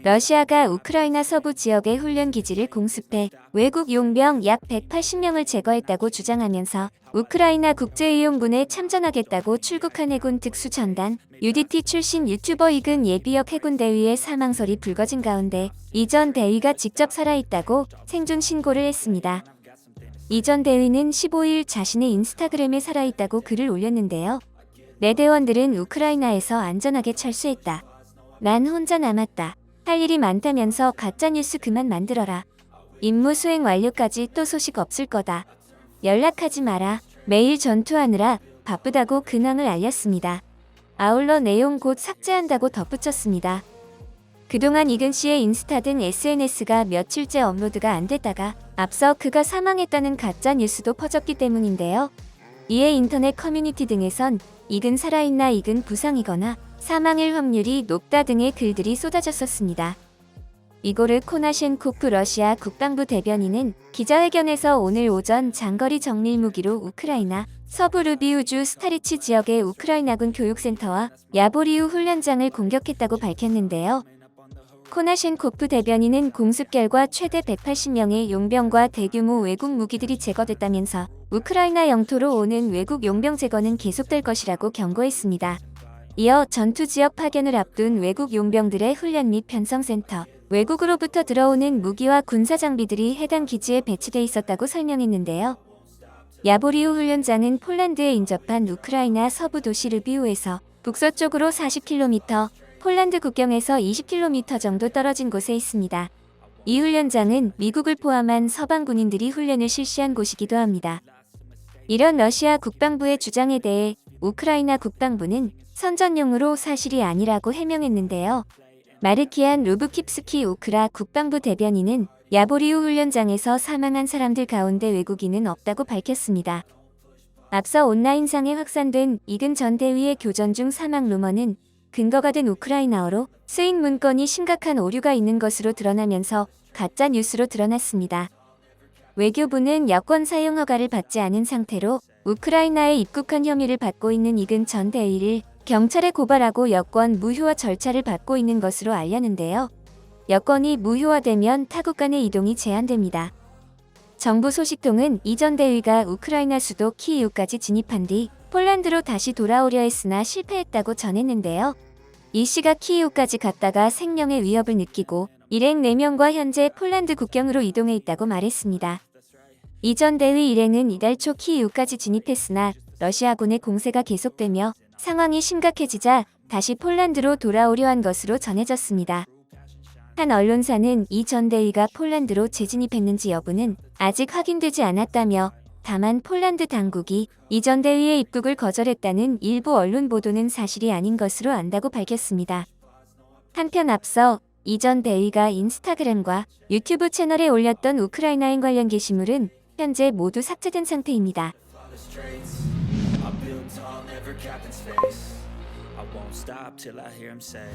러시아가 우크라이나 서부 지역의 훈련 기지를 공습해 외국 용병 약 180명을 제거했다고 주장하면서 우크라이나 국제의용군에 참전하겠다고 출국한 해군 특수전단 UDT 출신 유튜버 이근 예비역 해군대위의 사망설이 불거진 가운데 이 전 대위가 직접 살아있다고 생존 신고를 했습니다. 이 전 대위는 15일 자신의 인스타그램에 살아있다고 글을 올렸는데요. 내 대원들은 우크라이나에서 안전하게 철수했다. 난 혼자 남았다. 할 일이 많다면서 가짜뉴스 그만 만들어라. 임무 수행 완료까지 또 소식 없을 거다. 연락하지 마라. 매일 전투하느라 바쁘다고 근황을 알렸습니다. 아울러 내용 곧 삭제한다고 덧붙였습니다. 그동안 이근 씨의 인스타 등 SNS가 며칠째 업로드가 안 됐다가 앞서 그가 사망했다는 가짜 뉴스도 퍼졌기 때문인데요. 이에 인터넷 커뮤니티 등에선 이근 살아있나 이근 부상이거나 사망일 확률이 높다 등의 글들이 쏟아졌었습니다. 이고르 코나셴코프 러시아 국방부 대변인은 기자회견에서 오늘 오전 장거리 정밀 무기로 우크라이나 서부 르비우주 스타리치 지역의 우크라이나군 교육센터와 야보리우 훈련장을 공격했다고 밝혔는데요. 코나셴코프 대변인은 공습 결과 최대 180명의 용병과 대규모 외국 무기들이 제거됐다면서 우크라이나 영토로 오는 외국 용병 제거는 계속될 것이라고 경고했습니다. 이어 전투 지역 파견을 앞둔 외국 용병들의 훈련 및 편성센터, 외국으로부터 들어오는 무기와 군사 장비들이 해당 기지에 배치돼 있었다고 설명했는데요. 야보리우 훈련장은 폴란드에 인접한 우크라이나 서부 도시 르비우에서 북서쪽으로 40km, 폴란드 국경에서 20km 정도 떨어진 곳에 있습니다. 이 훈련장은 미국을 포함한 서방 군인들이 훈련을 실시한 곳이기도 합니다. 이런 러시아 국방부의 주장에 대해 우크라이나 국방부는 선전용으로 사실이 아니라고 해명했는데요. 마르키안 루브킵스키 우크라 국방부 대변인은 야보리우 훈련장에서 사망한 사람들 가운데 외국인은 없다고 밝혔습니다. 앞서 온라인상에 확산된 이근 전 대위의 교전 중 사망 루머는 근거가 된 우크라이나어로 쓰인 문건이 심각한 오류가 있는 것으로 드러나면서 가짜 뉴스로 드러났습니다. 외교부는 여권 사용 허가를 받지 않은 상태로 우크라이나에 입국한 혐의를 받고 있는 이근 전 대위를 경찰에 고발하고 여권 무효화 절차를 받고 있는 것으로 알렸는데요. 여권이 무효화되면 타국 간의 이동이 제한됩니다. 정부 소식통은 이 전 대위가 우크라이나 수도 키이우까지 진입한 뒤 폴란드로 다시 돌아오려 했으나 실패했다고 전했는데요. 이 씨가 키이우까지 갔다가 생명의 위협을 느끼고 일행 4명과 현재 폴란드 국경으로 이동해 있다고 말했습니다. 이 전 대위 일행은 이달 초 키이우까지 진입했으나 러시아군의 공세가 계속되며 상황이 심각해지자 다시 폴란드로 돌아오려 한 것으로 전해졌습니다. 한 언론사는 이 전 대위가 폴란드로 재진입했는지 여부는 아직 확인되지 않았다며 다만 폴란드 당국이 이 전 대위의 입국을 거절했다는 일부 언론 보도는 사실이 아닌 것으로 안다고 밝혔습니다. 한편 앞서 이 전 대위가 인스타그램과 유튜브 채널에 올렸던 우크라이나행 관련 게시물은 현재 모두 삭제된 상태입니다. I won't stop till I hear him say